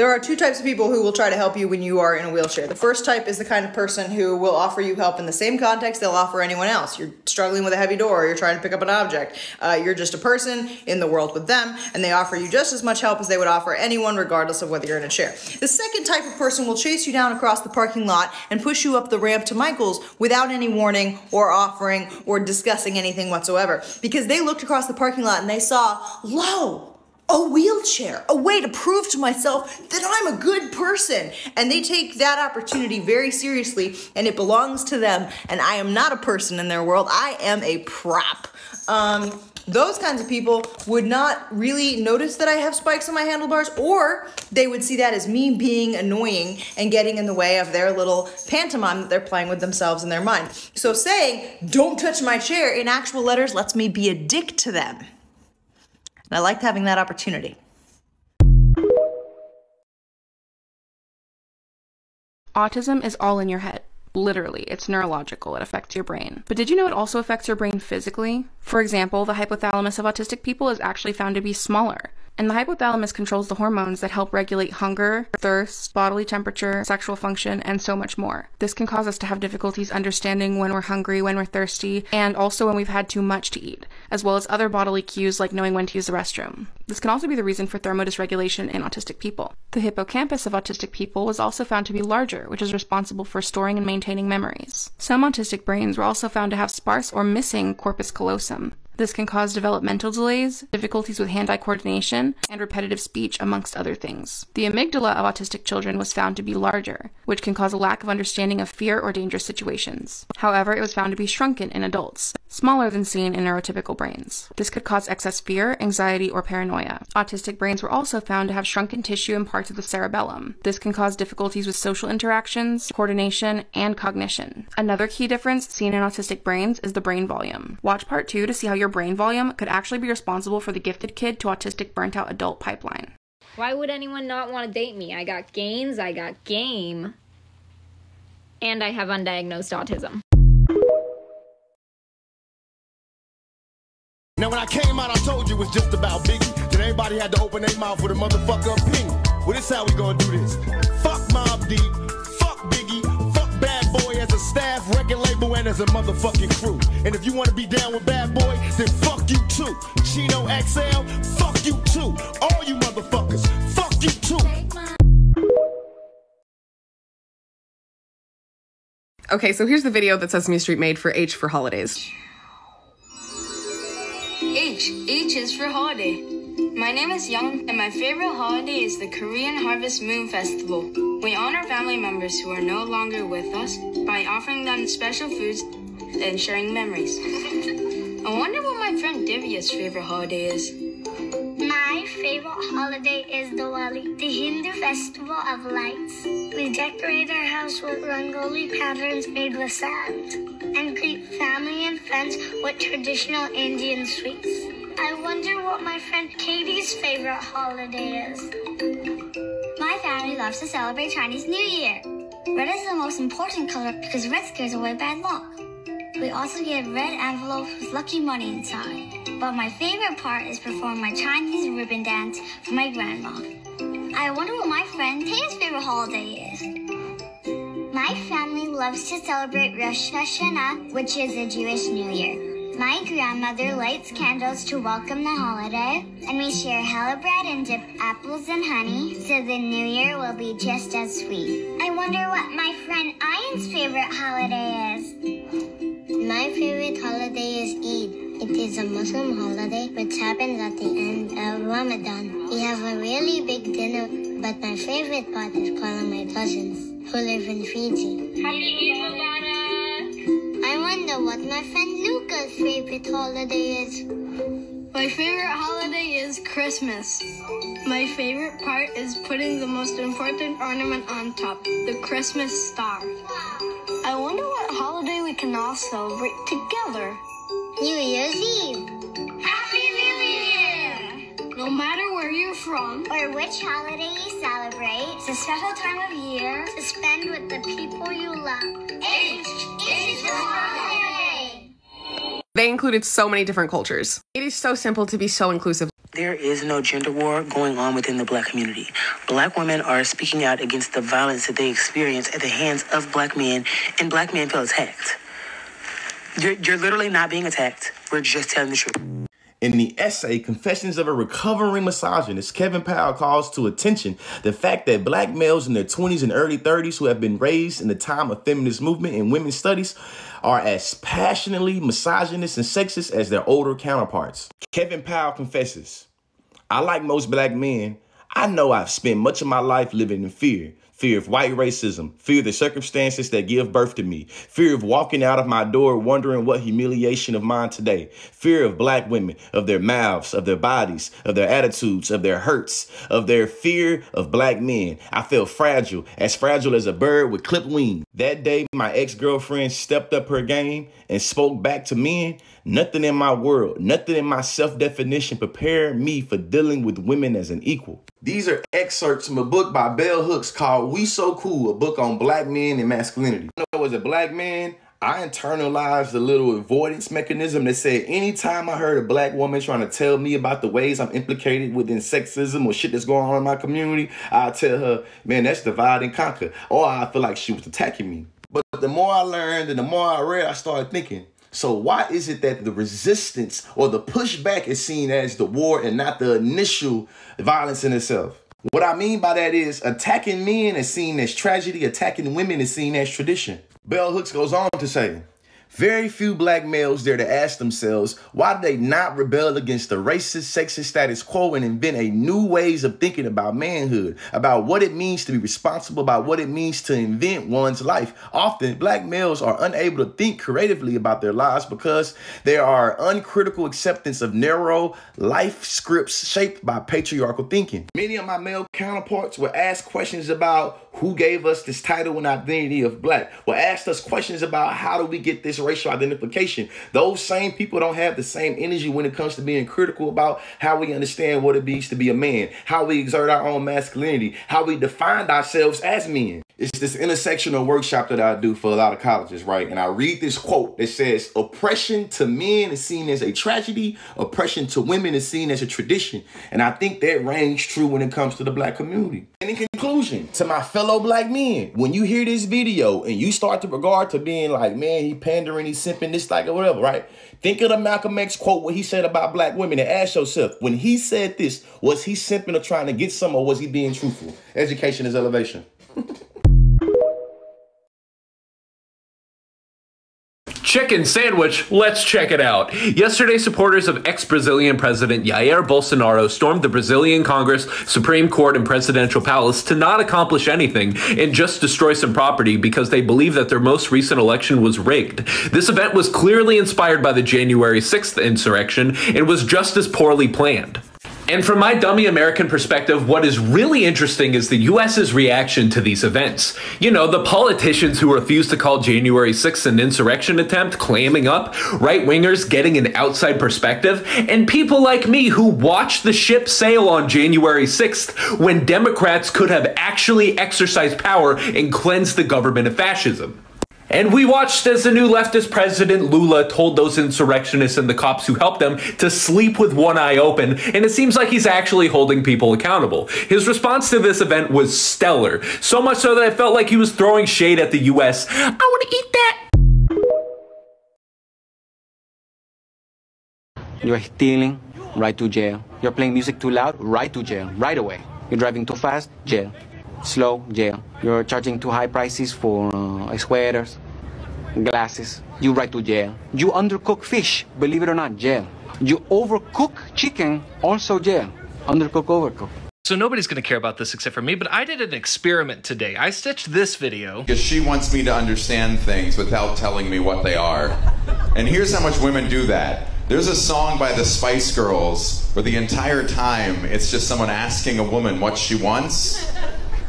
There are two types of people who will try to help you when you are in a wheelchair. The first type is the kind of person who will offer you help in the same context they'll offer anyone else. You're struggling with a heavy door, you're trying to pick up an object. You're just a person in the world with them, and they offer you just as much help as they would offer anyone, regardless of whether you're in a chair. The second type of person will chase you down across the parking lot and push you up the ramp to Michael's without any warning or offering or discussing anything whatsoever. Because they looked across the parking lot and they saw, lo, a wheelchair, a way to prove to myself that I'm a good person. And they take that opportunity very seriously, and it belongs to them, and I am not a person in their world. I am a prop. Those kinds of people would not really notice that I have spikes on my handlebars, or they would see that as me being annoying and getting in the way of their little pantomime that they're playing with themselves in their mind. So saying, "Don't touch my chair," in actual letters lets me be a dick to them. And I liked having that opportunity. Autism is all in your head. Literally, it's neurological, it affects your brain. But did you know it also affects your brain physically? For example, the hypothalamus of autistic people is actually found to be smaller. And the hypothalamus controls the hormones that help regulate hunger, thirst, bodily temperature, sexual function, and so much more. This can cause us to have difficulties understanding when we're hungry, when we're thirsty, and also when we've had too much to eat, as well as other bodily cues like knowing when to use the restroom. This can also be the reason for thermodysregulation in autistic people. The hippocampus of autistic people was also found to be larger, which is responsible for storing and maintaining memories. Some autistic brains were also found to have sparse or missing corpus callosum. This can cause developmental delays, difficulties with hand-eye coordination, and repetitive speech, amongst other things. The amygdala of autistic children was found to be larger, which can cause a lack of understanding of fear or dangerous situations. However, it was found to be shrunken in adults, smaller than seen in neurotypical brains. This could cause excess fear, anxiety, or paranoia. Autistic brains were also found to have shrunken tissue in parts of the cerebellum. This can cause difficulties with social interactions, coordination, and cognition. Another key difference seen in autistic brains is the brain volume. Watch part 2 to see how your brain volume could actually be responsible for the gifted kid to autistic burnt-out adult pipeline. Why would anyone not want to date me? I got gains, I got game, and I have undiagnosed autism. Now when I came out, I told you it was just about Biggie. Then everybody had to open their mouth with a motherfucker opinion. Well, this how we gonna do this. Fuck Mobb Deep, fuck Biggie, fuck Bad Boy as a staff, record label, and as a motherfucking crew. And if you wanna be down with Bad Boy, then fuck you too. Chino XL, fuck you too. All you motherfuckers, fuck you too. Okay, so here's the video that Sesame Street made for H for holidays. H is for holiday. My name is Young, and my favorite holiday is the Korean Harvest Moon Festival. We honor family members who are no longer with us by offering them special foods and sharing memories. I wonder what my friend Divya's favorite holiday is. My favorite holiday is Diwali, the Hindu festival of lights. We decorate our house with rangoli patterns made with sand and greet family and friends with traditional Indian sweets. I wonder what my friend Katie's favorite holiday is. My family loves to celebrate Chinese New Year. Red is the most important color because red scares away bad luck. We also get red envelopes with lucky money inside. But my favorite part is performing my Chinese ribbon dance for my grandma. I wonder what my friend Taya's favorite holiday is. My family loves to celebrate Rosh Hashanah, which is a Jewish New Year. My grandmother lights candles to welcome the holiday, and we share challah bread and dip apples in honey, so the new year will be just as sweet. I wonder what my friend Ian's favorite holiday is. My favorite holiday is Eid. It is a Muslim holiday which happens at the end of Ramadan. We have a really big dinner, but my favorite part is calling my cousins who live in Fiji. Happy Eid Mubarak! I wonder what my friend Luca's favorite holiday is. My favorite holiday is Christmas. My favorite part is putting the most important ornament on top, the Christmas star. I wonder what holiday we can all celebrate together. New Year's Eve. Happy New Year! No matter where you're from or which holiday you celebrate, it's a special time of year to spend with the people you love. H is for holiday. They included so many different cultures. It is so simple to be so inclusive. There is no gender war going on within the black community. Black women are speaking out against the violence that they experience at the hands of black men, and black men feel attacked. You're literally not being attacked. We're just telling the truth. In the essay, Confessions of a Recovering Misogynist, Kevin Powell calls to attention the fact that black males in their 20s and early 30s who have been raised in the time of feminist movement and women's studies are as passionately misogynist and sexist as their older counterparts. Kevin Powell confesses, "I, like most black men, I know I've spent much of my life living in fear. Fear of white racism, fear of the circumstances that give birth to me, fear of walking out of my door wondering what humiliation of mine today, fear of black women, of their mouths, of their bodies, of their attitudes, of their hurts, of their fear of black men. I felt fragile as a bird with clipped wings. That day, my ex-girlfriend stepped up her game and spoke back to men. Nothing in my world, nothing in my self-definition prepared me for dealing with women as an equal." These are excerpts from a book by Bell Hooks called We So Cool, a book on black men and masculinity. As a black man, I internalized a little avoidance mechanism that said anytime I heard a black woman trying to tell me about the ways I'm implicated within sexism or shit that's going on in my community, I'd tell her, man, that's divide and conquer. Or I feel like she was attacking me. But the more I learned and the more I read, I started thinking, so why is it that the resistance or the pushback is seen as the war and not the initial violence in itself? What I mean by that is attacking men is seen as tragedy, attacking women is seen as tradition. Bell Hooks goes on to say, very few black males dare to ask themselves, why do they not rebel against the racist, sexist status quo and invent a new ways of thinking about manhood, about what it means to be responsible, about what it means to invent one's life? Often, black males are unable to think creatively about their lives because there are uncritical acceptance of narrow life scripts shaped by patriarchal thinking. Many of my male counterparts will ask questions about who gave us this title and identity of black, will ask us questions about how do we get this racial identification. Those same people don't have the same energy when it comes to being critical about how we understand what it means to be a man, how we exert our own masculinity, how we define ourselves as men. It's this intersectional workshop that I do for a lot of colleges, right? And I read this quote that says, oppression to men is seen as a tragedy, oppression to women is seen as a tradition. And I think that rings true when it comes to the black community. And in conclusion, to my fellow black men, when you hear this video and you start to regard to being like, man, he pandering, he's simping, this, like, or whatever, right? Think of the Malcolm X quote, what he said about black women, and ask yourself, when he said this, was he simping or trying to get some, or was he being truthful? Education is elevation. Chicken sandwich, let's check it out. Yesterday, supporters of ex-Brazilian President Jair Bolsonaro stormed the Brazilian Congress, Supreme Court, and Presidential Palace to not accomplish anything and just destroy some property because they believe that their most recent election was rigged. This event was clearly inspired by the January 6th insurrection and was just as poorly planned. And from my dummy American perspective, what is really interesting is the US's reaction to these events. You know, the politicians who refuse to call January 6th an insurrection attempt clamming up, right-wingers getting an outside perspective, and people like me who watched the ship sail on January 6th when Democrats could have actually exercised power and cleansed the government of fascism. And we watched as the new leftist president, Lula, told those insurrectionists and the cops who helped them to sleep with one eye open, and it seems like he's actually holding people accountable. His response to this event was stellar, so much so that I felt like he was throwing shade at the US. I want to eat that! You're stealing, right to jail. You're playing music too loud, right to jail, right away. You're driving too fast, jail. Slow, jail. You're charging too high prices for sweaters, glasses. You right to jail. You undercook fish, believe it or not, jail. You overcook chicken, also jail. Undercook, overcook. So nobody's going to care about this except for me, but I did an experiment today. I stitched this video. Because she wants me to understand things without telling me what they are. And here's how much women do that. There's a song by the Spice Girls where the entire time it's just someone asking a woman what she wants.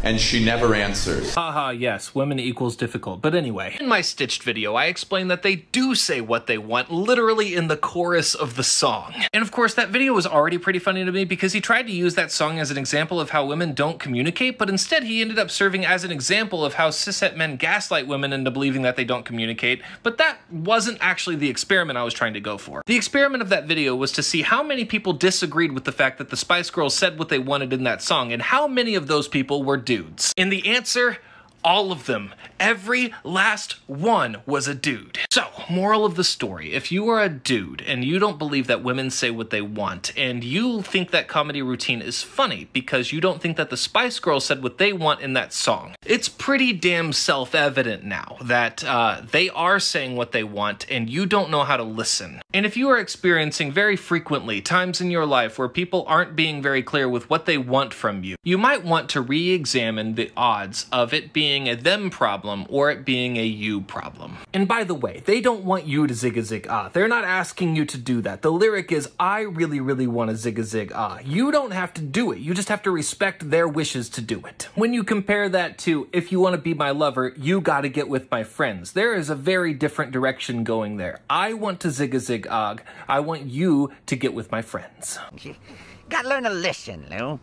and she never answers. Haha, yes, women equals difficult. But anyway, in my Stitched video, I explained that they do say what they want literally in the chorus of the song. And of course, that video was already pretty funny to me because he tried to use that song as an example of how women don't communicate, but instead he ended up serving as an example of how cishet men gaslight women into believing that they don't communicate, but that wasn't actually the experiment I was trying to go for. The experiment of that video was to see how many people disagreed with the fact that the Spice Girls said what they wanted in that song, and how many of those people were dudes. And the answer, all of them. Every last one was a dude. So, moral of the story, if you are a dude and you don't believe that women say what they want, and you think that comedy routine is funny because you don't think that the Spice Girls said what they want in that song, it's pretty damn self-evident now that they are saying what they want and you don't know how to listen. And if you are experiencing very frequently times in your life where people aren't being very clear with what they want from you, you might want to re-examine the odds of it being a them problem or it being a you problem. And by the way, they don't want you to zig a zig ah. They're not asking you to do that. The lyric is, I really, really want to zig a zig ah. You don't have to do it. You just have to respect their wishes to do it. When you compare that to, if you want to be my lover, you gotta get with my friends, there is a very different direction going there. I want to zig a zig ah. I want you to get with my friends. Gotta learn to listen, Lou.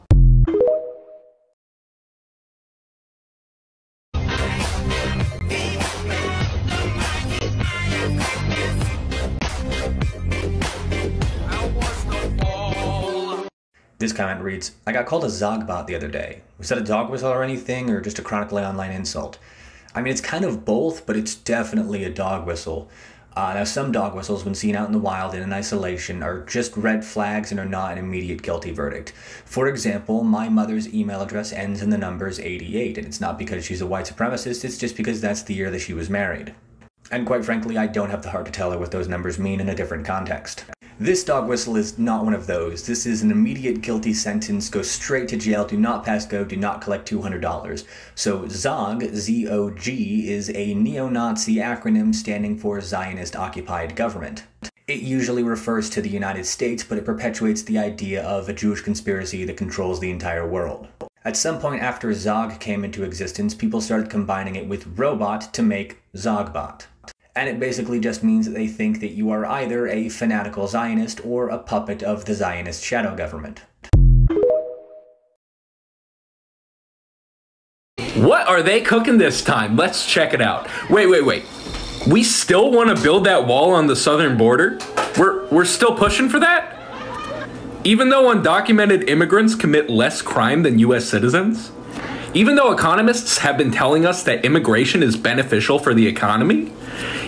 This comment reads, I got called a Zogbot the other day. Was that a dog whistle or anything, or just a chronically online insult? I mean, it's kind of both, but it's definitely a dog whistle. Now, some dog whistles, when seen out in the wild and in isolation, are just red flags and are not an immediate guilty verdict. For example, my mother's email address ends in the numbers 88, and it's not because she's a white supremacist, it's just because that's the year that she was married. And quite frankly, I don't have the heart to tell her what those numbers mean in a different context. This dog whistle is not one of those. This is an immediate guilty sentence, go straight to jail, do not pass go, do not collect $200. So Zog, Z-O-G, is a neo-Nazi acronym standing for Zionist Occupied Government. It usually refers to the United States, but it perpetuates the idea of a Jewish conspiracy that controls the entire world. At some point after Zog came into existence, people started combining it with robot to make Zogbot. And it basically just means that they think that you are either a fanatical Zionist or a puppet of the Zionist shadow government. What are they cooking this time? Let's check it out. Wait. We still want to build that wall on the southern border? We're still pushing for that? Even though undocumented immigrants commit less crime than US citizens? Even though economists have been telling us that immigration is beneficial for the economy?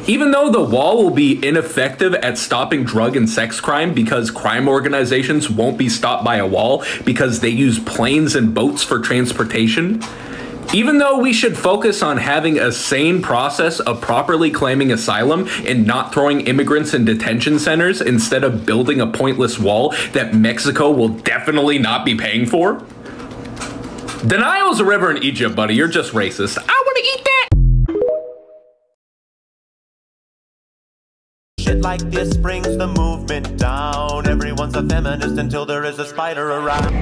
Even though the wall will be ineffective at stopping drug and sex crime because crime organizations won't be stopped by a wall because they use planes and boats for transportation? Even though we should focus on having a sane process of properly claiming asylum and not throwing immigrants in detention centers instead of building a pointless wall that Mexico will definitely not be paying for? The Nile's a river in Egypt, buddy. You're just racist. I want to eat that! Shit like this brings the movement down. Everyone's a feminist until there is a spider around.